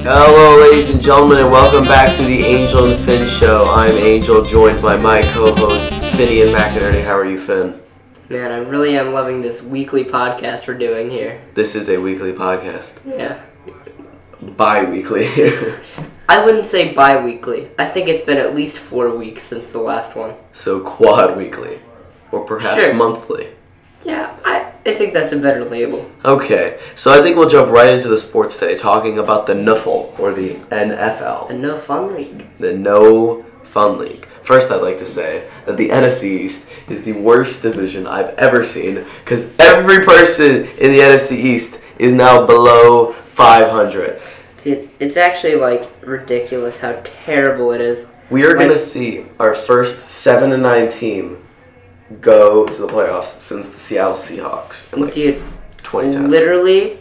Hello, ladies and gentlemen, and welcome back to the Angel and Finn Show. I'm Angel, joined by my co-host, Finian McInerney. How are you, Finn? Man, I really am loving this weekly podcast we're doing here. This is a weekly podcast. Yeah. Bi-weekly. I wouldn't say bi-weekly. I think it's been at least 4 weeks since the last one. So quad-weekly. Or perhaps Sure. monthly. Yeah, I think that's a better label. Okay, so I think we'll jump right into the sports today, talking about the NUFL, or the NFL. The No Fun League. The No Fun League. First, I'd like to say that the NFC East is the worst division I've ever seen, because every person in the NFC East is now below 500. Dude, it's actually, ridiculous how terrible it is. We are going to see our first 7-9 team go to the playoffs since the Seattle Seahawks in, Dude, 2010. literally,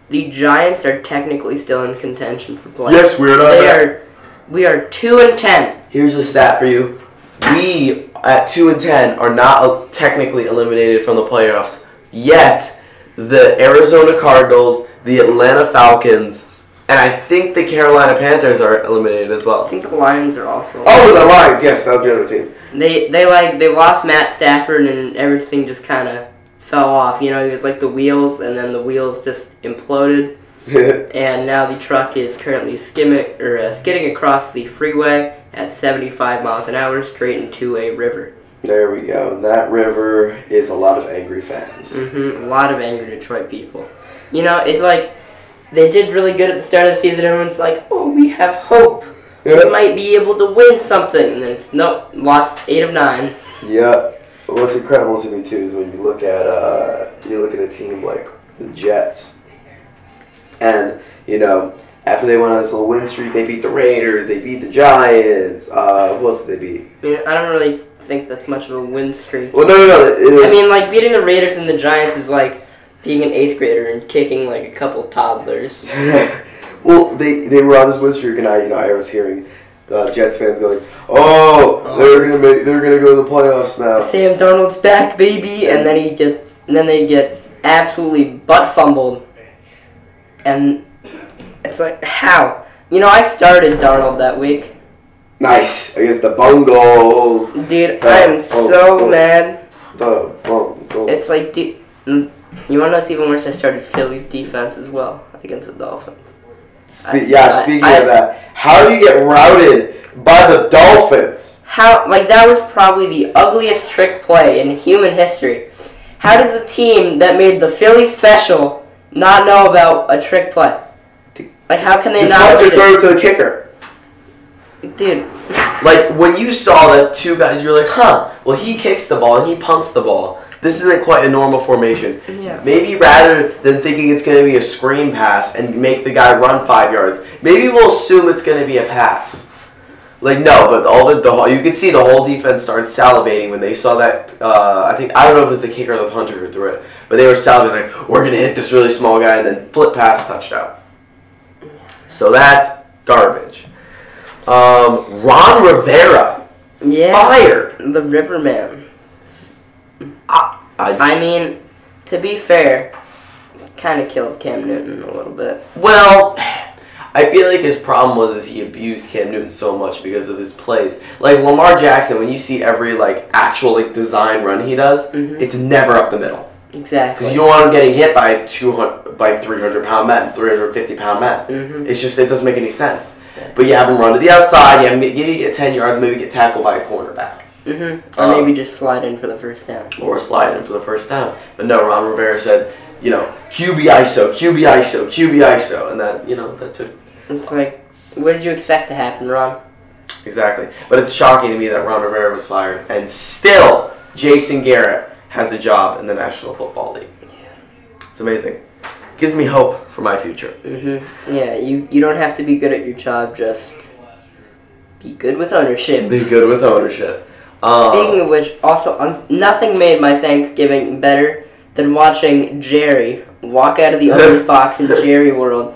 the Giants are technically still in contention for playoffs. Yes, we're not. We are 2-10. Here's a stat for you. We, at 2-10, are not technically eliminated from the playoffs, yet the Arizona Cardinals, the Atlanta Falcons, and I think the Carolina Panthers are eliminated as well. I think the Lions are also. Oh, the Lions, yes, that was the other team. They lost Matt Stafford and everything just kind of fell off. You know, he was like the wheels, and then the wheels just imploded. And now the truck is currently skidding across the freeway at 75 miles an hour straight into a river. There we go. That river is a lot of angry fans. A lot of angry Detroit people. You know, it's like they did really good at the start of the season. Everyone's like, oh, we have hope. Yep. We might be able to win something. And then it's, nope, lost 8 of 9. Yeah. What's incredible to me, too, is when you look at a team like the Jets. And, you know, after they went on this little win streak, they beat the Raiders, they beat the Giants. Who else did they beat? I mean, I don't really think that's much of a win streak. Well, no. I mean, beating the Raiders and the Giants is like being an 8th grader and kicking, a couple toddlers. Well, they were on this win streak, and I was hearing Jets fans going, "Oh, they're gonna go to the playoffs now." Sam Darnold's back, baby, and then they get absolutely butt fumbled, and it's like, how? You know, I started Darnold that week. Nice against the Bungles. Dude, I'm so mad. The Bungles. It's like, dude, you want to know what's even worse? I started Philly's defense as well against the Dolphins. Speaking of that, how do you get routed by the Dolphins? That was probably the ugliest trick play in human history. How does the team that made the Philly special not know about a trick play? How can they not? The punter throw it to the kicker. Dude. When you saw that two guys, you're like, huh, well, he kicks the ball and he punts the ball. This isn't quite a normal formation. Yeah. Maybe rather than thinking it's going to be a screen pass and make the guy run 5 yards, maybe we'll assume it's going to be a pass. No, but you could see the whole defense started salivating when they saw that. I don't know if it was the kicker or the punter who threw it, but they were salivating like, we're going to hit this really small guy, and then flip pass, touchdown. So that's garbage. Ron Rivera fired. The Riverman. I mean, to be fair, kind of killed Cam Newton a little bit. Well, I feel like his problem was he abused Cam Newton so much because of his plays. Lamar Jackson, when you see every actual design run he does, it's never up the middle. Exactly. Because you don't want him getting hit by 300-pound men, 350-pound men. It's just, it doesn't make any sense. Yeah. But you have him run to the outside, you get 10 yards, maybe get tackled by a cornerback. Or maybe just slide in for the first down. Or slide in for the first down. But no, Ron Rivera said, QB ISO, QB ISO, QB ISO. And that took... It's what did you expect to happen, Ron? Exactly. But it's shocking to me that Ron Rivera was fired. And still, Jason Garrett has a job in the National Football League. Yeah. It's amazing. Gives me hope for my future. Yeah, you don't have to be good at your job, just be good with ownership. Be good with ownership. Speaking of which, also, nothing made my Thanksgiving better than watching Jerry walk out of the owner's box in Jerry World,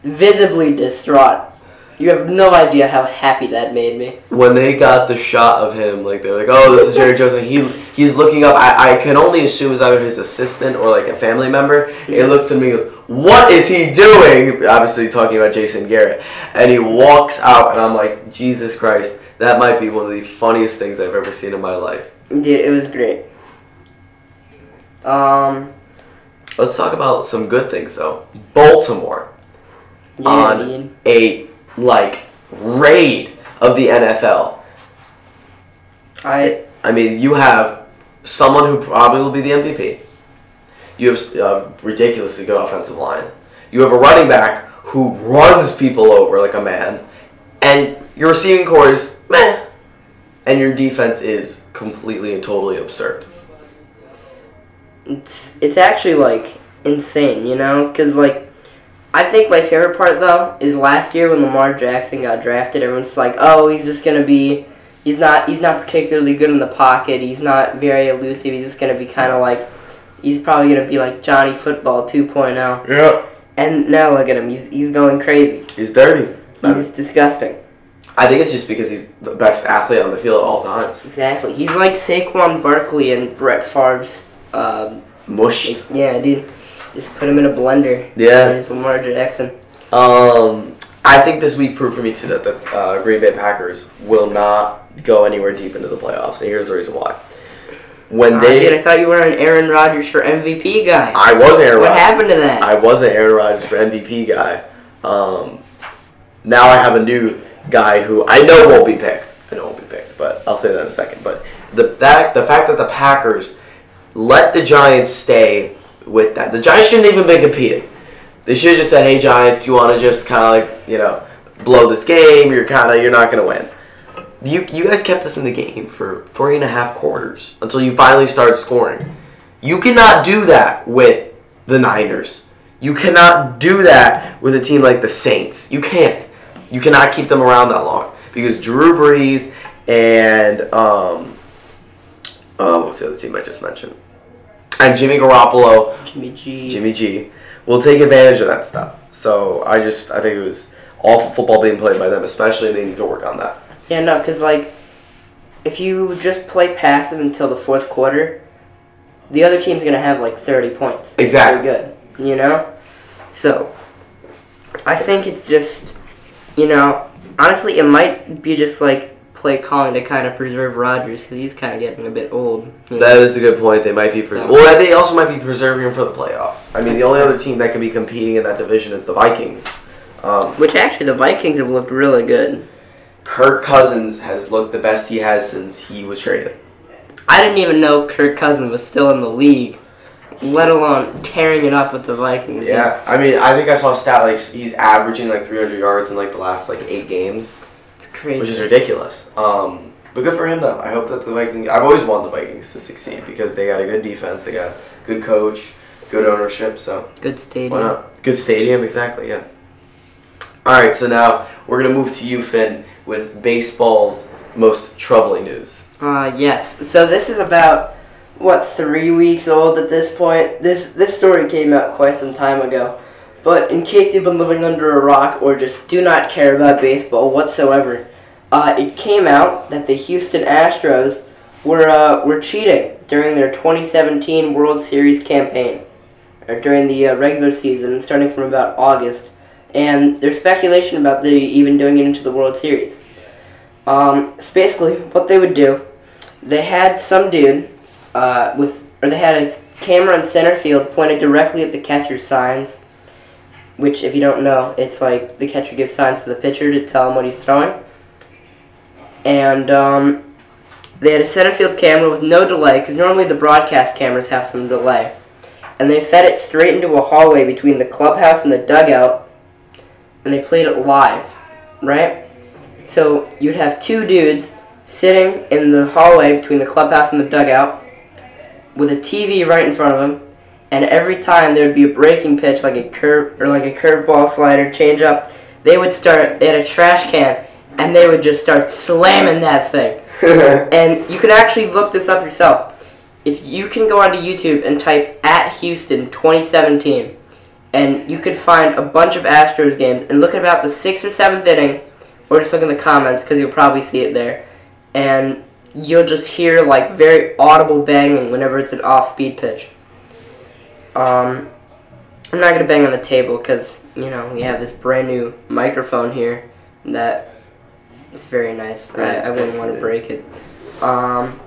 visibly distraught. You have no idea how happy that made me. When they got the shot of him, like they're like, "Oh, this is Jerry Jones," and he's looking up. I can only assume it's either his assistant or like a family member. He looks to me and goes, "What is he doing?" Obviously talking about Jason Garrett, and he walks out, and I'm like, Jesus Christ, that might be one of the funniest things I've ever seen in my life. Dude, it was great. Let's talk about some good things though. Baltimore on a raid of the NFL. I mean, you have someone who probably will be the MVP. You have a ridiculously good offensive line. You have a running back who runs people over like a man. And your receiving core is meh. And your defense is completely and totally absurd. It's actually, like, insane, you know? Because, like, I think my favorite part, though, is last year when Lamar Jackson got drafted. Everyone's like, oh, he's just going to be... He's not particularly good in the pocket. He's not very elusive. He's just going to be kind of like... He's probably going to be like Johnny Football 2.0. Yeah. And now look at him. He's going crazy. He's dirty. He's disgusting. I think it's just because he's the best athlete on the field at all times. Exactly. He's like Saquon Barkley and Brett Favre's... Mush. Yeah, dude. Just put him in a blender. Yeah. There's Lamar Jackson. I think this week proved for me, too, that the Green Bay Packers will not go anywhere deep into the playoffs. And here's the reason why. Dude, I thought you were an Aaron Rodgers for MVP guy. I was Aaron Rodgers. What happened to that? I was an Aaron Rodgers for MVP guy. Now I have a new guy who I know won't be picked. But I'll say that in a second. But the fact that the Packers let the Giants stay with that. The Giants shouldn't even been competing. They should have just said, hey, Giants, you want to just kind of like, blow this game? You're not going to win. You guys kept us in the game for 3.5 quarters until you finally started scoring. You cannot do that with the Niners. You cannot do that with a team like the Saints. You can't. You cannot keep them around that long because Drew Brees and what was the other team I just mentioned? And Jimmy Garoppolo, Jimmy G, will take advantage of that stuff. So I think it was awful football being played by them, especially they need to work on that. Yeah, no, because, like, if you just play passive until the fourth quarter, the other team's going to have, like, 30 points. Exactly. Very good, you know? So, I think it's just, honestly, it might be just, like, play calling to kind of preserve Rodgers, because he's kind of getting a bit old. That is a good point. They might be well, they also might be preserving him for the playoffs. I mean, the only other team that can be competing in that division is the Vikings. Which, actually, the Vikings have looked really good. Kirk Cousins has looked the best he has since he was traded. I didn't even know Kirk Cousins was still in the league, let alone tearing it up with the Vikings. Yeah, I mean, I think I saw a stat like he's averaging like 300 yards in like the last like 8 games. It's crazy. Which is ridiculous. But good for him though. I hope that the Vikings. I've always wanted the Vikings to succeed because they got a good defense, they got good coach, good ownership. So good stadium. Why not? Good stadium, exactly. Yeah. All right, so now we're gonna move to you, Finn, with baseball's most troubling news. Yes. So this is about, 3 weeks old at this point? This story came out quite some time ago. But in case you've been living under a rock or just do not care about baseball whatsoever, it came out that the Houston Astros were cheating during their 2017 World Series campaign, or during the regular season, starting from about August. And there's speculation about they even doing it into the World Series. So basically, what they would do, they had some dude they had a camera in center field pointed directly at the catcher's signs, which, if you don't know, it's like the catcher gives signs to the pitcher to tell him what he's throwing. And they had a center field camera with no delay, because normally the broadcast cameras have some delay. And they fed it straight into a hallway between the clubhouse and the dugout, and they played it live, right? So you'd have 2 dudes sitting in the hallway between the clubhouse and the dugout with a TV right in front of them, and every time there would be a breaking pitch, like a curveball, slider, changeup, they had a trash can, and they would just start slamming that thing. And you can actually look this up yourself. If you can go onto YouTube and type @Houston 2017, and you could find a bunch of Astros games and look at about the 6th or 7th inning, or just look in the comments because you'll probably see it there, and you'll just hear like very audible banging whenever it's an off-speed pitch. I'm not gonna bang on the table because we have this brand new microphone here that is very nice. I wouldn't want to break it. And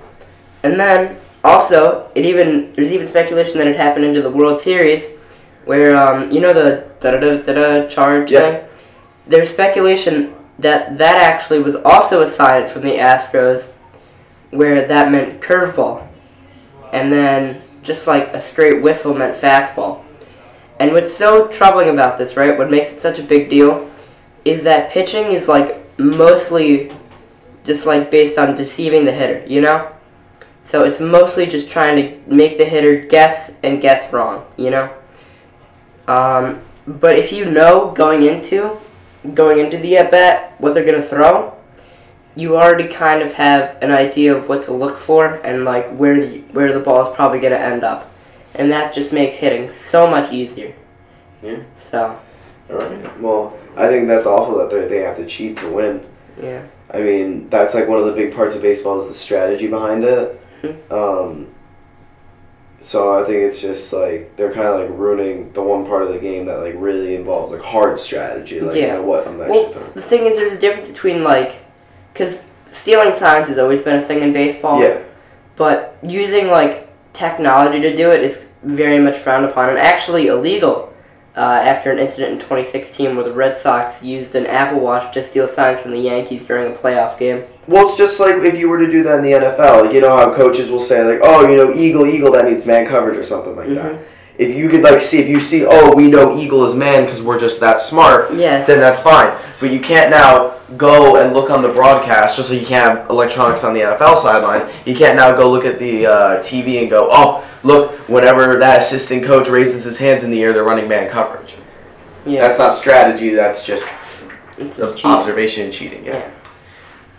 then also there's even speculation that it happened into the World Series, where the da-da-da-da-da charge thing. There's speculation that actually was also a sign from the Astros, where that meant curveball, and then just like a straight whistle meant fastball. And what's so troubling about this, right, what makes it such a big deal, is that pitching is like mostly just like based on deceiving the hitter, So it's mostly just trying to make the hitter guess and guess wrong, But if you know going into the at-bat what they're going to throw, you already kind of have an idea of what to look for and like where the ball is probably going to end up. And that just makes hitting so much easier. Yeah. So. All right. Well, I think that's awful that they have to cheat to win. Yeah. I mean, that's like one of the big parts of baseball is the strategy behind it. Mm-hmm. So I think it's just like they're kind of like ruining the one part of the game that like really involves like hard strategy. Like what I'm actually throwing. The thing is, there's a difference between because stealing signs has always been a thing in baseball. Yeah. But using technology to do it is very much frowned upon and actually illegal. After an incident in 2016 where the Red Sox used an Apple Watch to steal signs from the Yankees during a playoff game. Well, it's just like if you were to do that in the NFL. You know how coaches will say, like, oh, eagle, that means man coverage or something like that. If you could, if you see, oh, we know eagle is man because we're just that smart, then that's fine. But you can't now go and look on the broadcast, just like you can't have electronics on the NFL sideline. You can't now go look at the TV and go, oh, look, whenever that assistant coach raises his hands in the air, they're running man coverage. Yeah. That's not strategy, that's just observation and cheating. Yeah.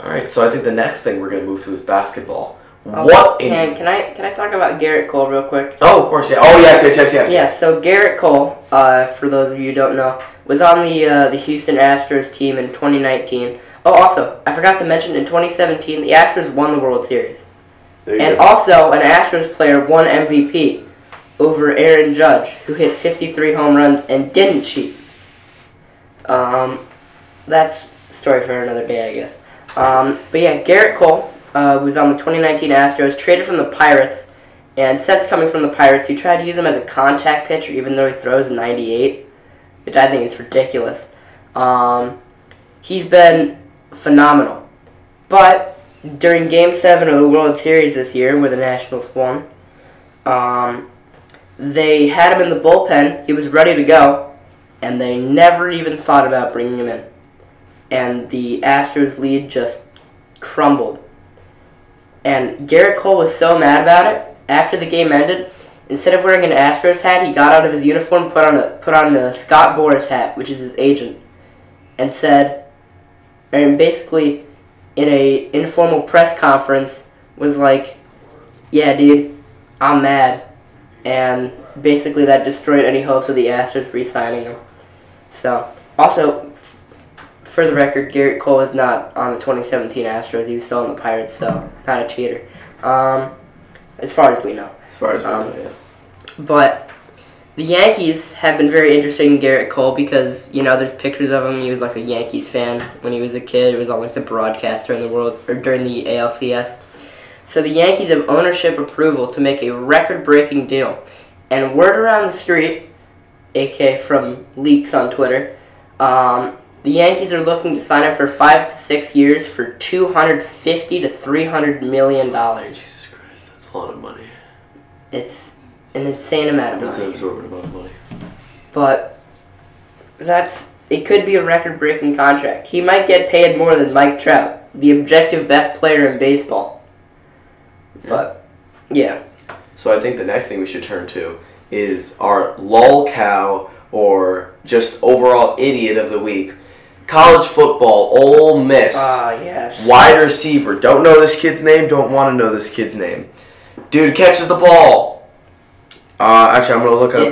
All right, so I think the next thing we're going to move to is basketball. Can I talk about Garrett Cole real quick? Oh, of course, yeah. Oh, yes. Yeah, so Garrett Cole, for those of you who don't know, was on the Houston Astros team in 2019. Oh, also, I forgot to mention, in 2017, the Astros won the World Series. And also, an Astros player won MVP over Aaron Judge, who hit 53 home runs and didn't cheat. That's a story for another day, I guess. But yeah, Garrett Cole, who's on the 2019 Astros, traded from the Pirates, and since coming from the Pirates, he tried to use him as a contact pitcher, even though he throws 98, which I think is ridiculous. He's been phenomenal. But during Game 7 of the World Series this year, where the Nationals won, they had him in the bullpen. He was ready to go, and they never even thought about bringing him in. And the Astros lead just crumbled. And Garrett Cole was so mad about it. After the game ended, instead of wearing an Astros hat, he got out of his uniform, put on a Scott Boras hat, which is his agent, and said, and basically in a informal press conference was like, yeah, dude, I'm mad. And basically that destroyed any hopes of the Astros re-signing him. So, also, for the record, Garrett Cole is not on the 2017 Astros. He was still on the Pirates, so kind of cheater. As far as we know. As far as we know, yeah. But the Yankees have been very interested in Garrett Cole because, there's pictures of him. He was like a Yankees fan when he was a kid. It was on like the broadcast during the ALCS. So the Yankees have ownership approval to make a record-breaking deal. And word around the street, aka from leaks on Twitter, the Yankees are looking to sign him for 5 to 6 years for $250 to $300 million. Jesus Christ, that's a lot of money. It's an insane amount of money. That's an absorbent amount of money. But it could be a record-breaking contract. He might get paid more than Mike Trout, the objective best player in baseball. Yeah. But, yeah. So I think the next thing we should turn to is our lol cow or just overall idiot of the week. College football, Ole Miss. Yes. Wide receiver. Don't know this kid's name. Don't want to know this kid's name. Dude catches the ball. Actually, I'm going to look up.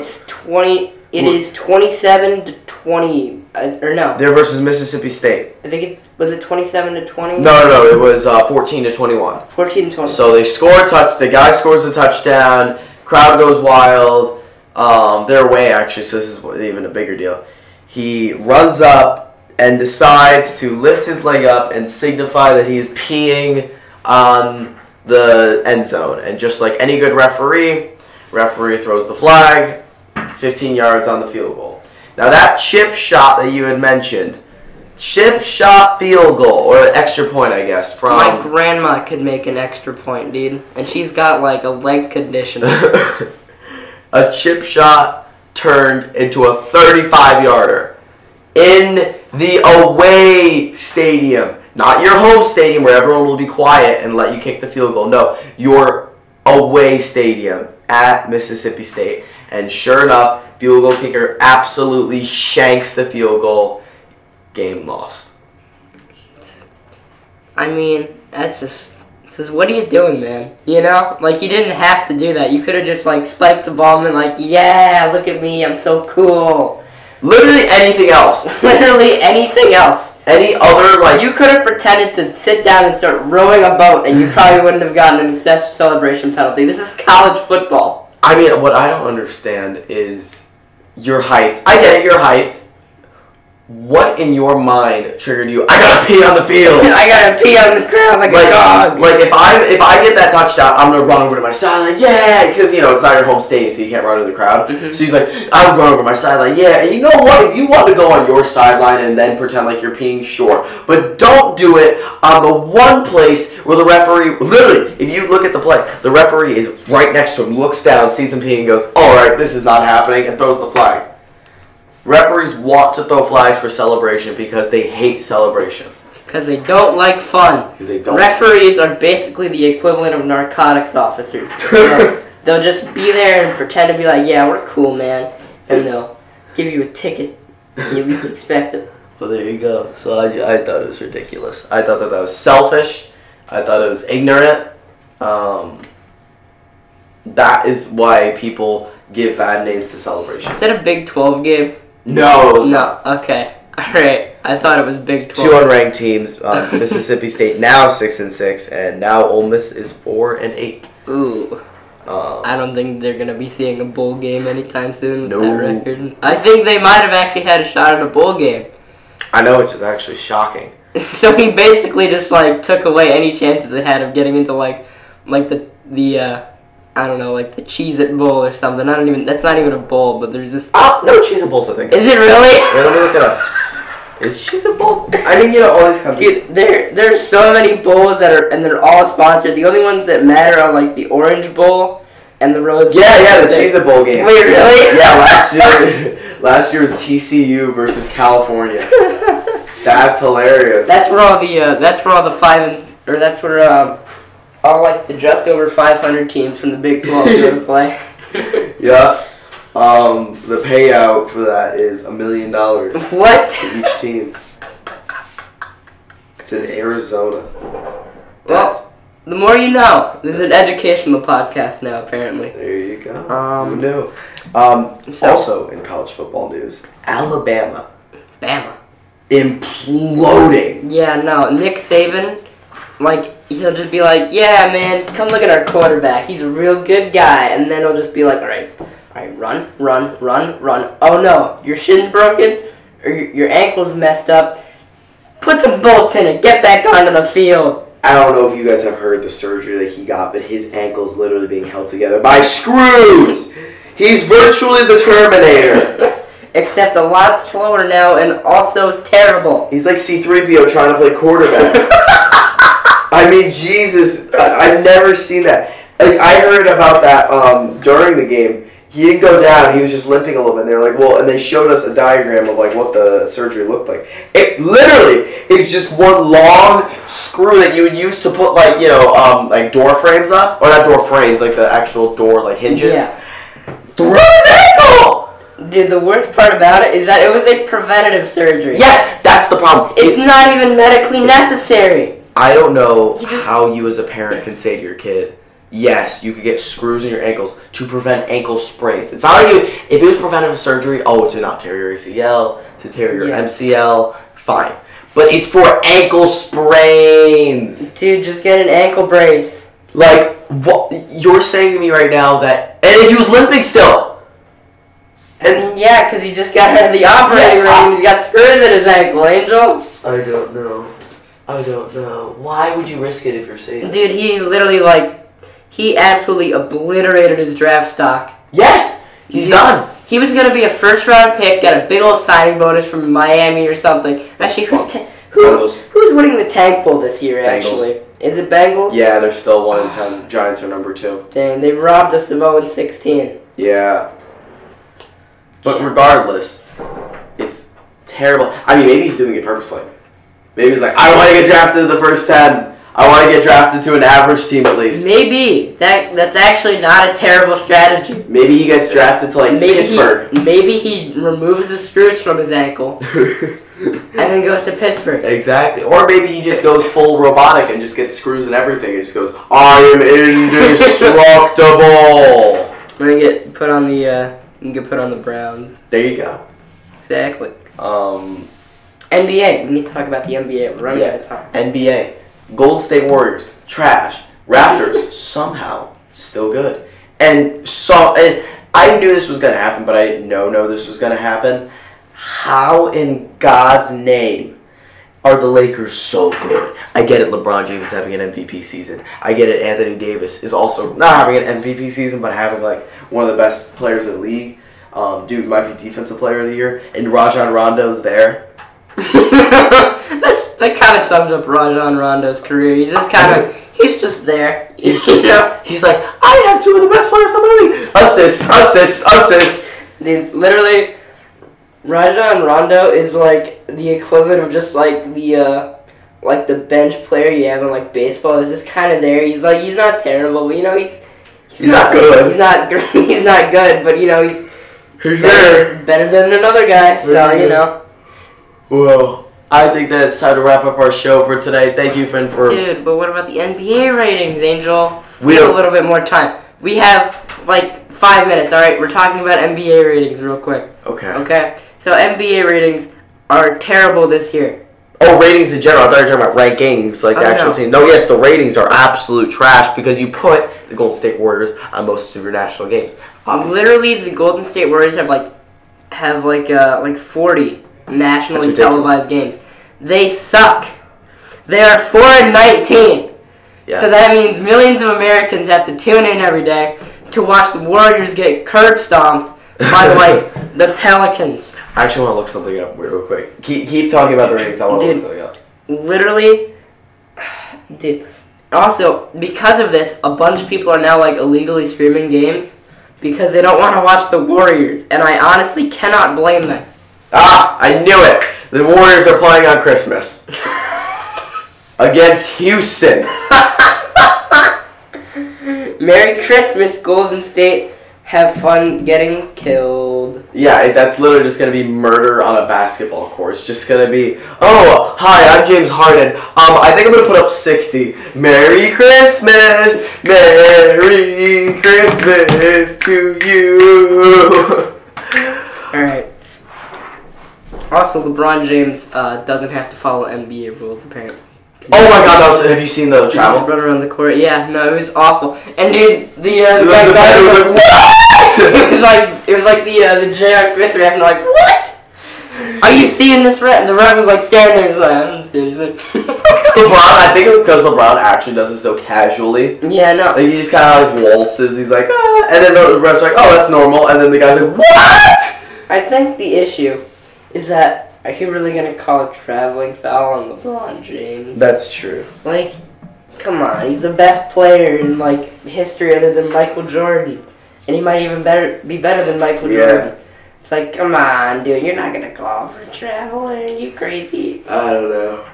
It is 27 to 20. Or no. They're versus Mississippi State. I think Was it 27-20? No. It was 14-21. 14-20. So they score a touch. The guy scores a touchdown. Crowd goes wild. They're away, actually, so this is even a bigger deal. He runs up and decides to lift his leg up and signify that he is peeing on the end zone. And just like any good referee throws the flag, 15 yards on the field goal. Now that chip shot that you had mentioned, chip shot field goal, or extra point, I guess, from... My grandma could make an extra point, dude. And she's got, like, a leg condition. A chip shot turned into a 35-yarder in the away stadium. Not your home stadium where everyone will be quiet and let you kick the field goal. No, your away stadium at Mississippi State. And sure enough, field goal kicker absolutely shanks the field goal. Game lost. I mean, that's just... Says, what are you doing, man? You know? Like, you didn't have to do that. You could have just, like, spiked the ball and been like, yeah, look at me, I'm so cool. Literally anything else. Literally anything else. Any other, like... You could have pretended to sit down and start rowing a boat, and you probably wouldn't have gotten an excessive celebration penalty. This is college football. I mean, what I don't understand is you're hyped. I get it, you're hyped. What in your mind triggered you? I gotta pee on the field. I gotta pee on the ground like a dog. Like if I get that touchdown, I'm gonna run over to my sideline, yeah, because it's not your home stadium, so you can't run into the crowd. Mm-hmm. So he's like, I would run over my sideline, yeah. And you know what? If you want to go on your sideline and then pretend like you're peeing, sure, but don't do it on the one place where the referee, literally, if you look at the play, the referee is right next to him, looks down, sees him peeing, and goes, all right, this is not happening, and throws the flag. Referees want to throw flags for celebration because they hate celebrations. Because they don't like fun. Because they don't. Referees are basically the equivalent of narcotics officers. They'll just be there and pretend to be like, yeah, we're cool, man. And they'll give you a ticket. You least expect it. Well, there you go. So I thought it was ridiculous. I thought that was selfish. I thought it was ignorant. That is why people give bad names to celebrations. Is that a Big 12 game? No, it was not. Okay. Alright. I thought it was Big 12. Two unranked teams. Mississippi State now 6-6, and now Ole Miss is 4-8. Ooh. I don't think they're going to be seeing a bowl game anytime soon with that record. I think they might have actually had a shot at a bowl game. I know, which is actually shocking. So he basically just, like, took away any chances they had of getting into, like the I don't know, like the Cheez-It Bowl or something. That's not even a bowl, but there's this... Oh, no, Cheez-It Bowls, I think. Is it really? Yeah, let me look it up. Is Cheez-It Bowl? I mean, all these companies... Dude, there's so many bowls that are, and they're all sponsored. The only ones that matter are, like, the Orange Bowl and the Rose Bowl. Yeah, the Cheez-It Bowl game. Wait, really? Yeah, last year was TCU versus California. That's hilarious. That's where all the just over 500 teams from the Big 12 go to play. Yeah. The payout for that is $1 million. What? To each team. It's in Arizona. Well, the more you know. This is an educational podcast now, apparently. There you go. Who knew? Also, in college football news, Alabama. Bama. Imploding. Yeah, no. Nick Saban, like, he'll just be like, yeah, man, come look at our quarterback. He's a real good guy. And then he'll just be like, all right, run. Oh, no, your shin's broken or your ankle's messed up. Put some bolts in it. Get back onto the field. I don't know if you guys have heard the surgery that he got, but his ankle's literally being held together by screws. He's virtually the Terminator. Except a lot slower now and also terrible. He's like C-3PO trying to play quarterback. I mean, Jesus, I've never seen that. Like, I heard about that during the game. He didn't go down. He was just limping a little bit. And they were like, well, and they showed us a diagram of, like, what the surgery looked like. It literally is just one long screw that you would use to put, like, like door frames up. Or not door frames, like the actual door, like, hinges. Yeah. Through his ankle! Dude, the worst part about it is that it was a preventative surgery. Yes, that's the problem. It's not even medically necessary. I don't know how you as a parent can say to your kid, yes, you could get screws in your ankles to prevent ankle sprains. It's not like if it was preventative surgery, to not tear your ACL, to tear your MCL, fine. but it's for ankle sprains. Dude, just get an ankle brace. Like, what? You're saying to me right now that... And he was limping still. I mean, yeah, because he just got out of the operating room. He's got screws in his ankle, Angel. I don't know. Why would you risk it if you're saying that? Dude, he literally, he absolutely obliterated his draft stock. Yes! He's done. He was going to be a first-round pick, get a big old signing bonus from Miami or something. Actually, who's winning the Tank Bowl this year, actually? Bengals. Is it Bengals? Yeah, they're still 1-10. Giants are number 2. Dang, they've robbed us of 0-16. Yeah. But regardless, it's terrible. I mean, maybe he's doing it purposely. Maybe he's like, I want to get drafted to the first 10. I want to get drafted to an average team at least. Maybe. That's actually not a terrible strategy. Maybe he gets drafted to, Pittsburgh. Maybe he removes the screws from his ankle and then goes to Pittsburgh. Exactly. Or maybe he just goes full robotic and just gets screws and everything and just goes, I am indestructible. And then get put on the Browns. There you go. Exactly. NBA. We need to talk about the NBA. We're running out of time. NBA. Golden State Warriors. Trash. Raptors. Somehow. Still good. And I knew this was going to happen, but I didn't know this was going to happen. How in God's name are the Lakers so good? I get it, LeBron James is having an MVP season. I get it, Anthony Davis is also not having an MVP season, but having one of the best players in the league. Dude might be defensive player of the year. And Rajon Rondo's there. That kind of sums up Rajon Rondo's career. He's just there. He's like, I have 2 of the best players in the league. Assist. Dude, literally, Rajon Rondo is the equivalent of just the bench player you have in baseball. He's just kind of there. He's not terrible, but he's not good. He's not good, but he's there. Better than another guy. So Well, I think that it's time to wrap up our show for today. Thank you, friend, for... Dude, but what about the NBA ratings, Angel? We have a little bit more time. We have 5 minutes. All right, we're talking about NBA ratings real quick. Okay. So NBA ratings are terrible this year. Oh, ratings in general. I thought you were talking about rankings, the actual team. No, yes, the ratings are absolute trash because you put the Golden State Warriors on most of your national games. Obviously. Literally, the Golden State Warriors have 40 nationally televised games. They suck. They are 4-19. Yeah. So that means millions of Americans have to tune in every day to watch the Warriors get curb stomped by the Pelicans. I actually want to look something up real quick. Keep talking about the ratings. I want to look something up. Literally, dude. Also, because of this, a bunch of people are now illegally streaming games because they don't want to watch the Warriors, and I honestly cannot blame them. Ah, I knew it. The Warriors are playing on Christmas against Houston. Merry Christmas, Golden State. Have fun getting killed. Yeah, that's literally just going to be murder on a basketball court. Just going to be, oh, hi, I'm James Harden. I think I'm going to put up 60. Merry Christmas. Merry Christmas to you. All right. Also, LeBron James doesn't have to follow NBA rules, apparently. Oh my God! Have you seen the travel? Run around the court. Yeah, no, it was awful. And dude, the guy was like, what? it was like the J.R. Smith reaction, what? Are you seeing this ref? The ref was standing there, I'm just kidding. LeBron, I think it's because LeBron actually does it so casually. Yeah, no. He just kind of waltzes. He's like, ah, and then the ref's like, oh, that's normal. And then the guy's like, what? I think the issue is that. Are you really going to call a traveling foul on LeBron James? That's true. Come on. He's the best player in, history other than Michael Jordan. And he might even be better than Michael Jordan. It's come on, dude. You're not going to call for traveling. You crazy. I don't know.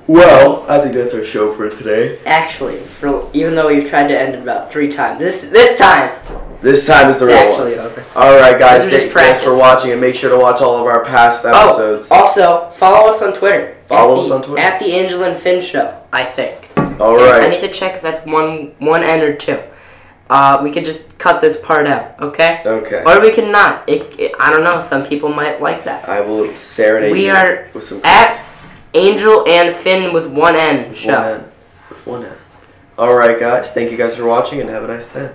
Well, I think that's our show for today. Actually, even though we've tried to end it about 3 times, this time is the real actually one. Over. Alright guys, thanks for watching and make sure to watch all of our past episodes. Also, follow us on Twitter. Follow us on Twitter. At the Angel and Finn Show, I think. Alright. I need to check if that's one N or 2. We could just cut this part out, okay? Okay. Or we can not. I don't know, some people might like that. I will serenade we you are with some at Angel and Finn with one N show. With one N. All right, guys. Thank you guys for watching, and have a nice day.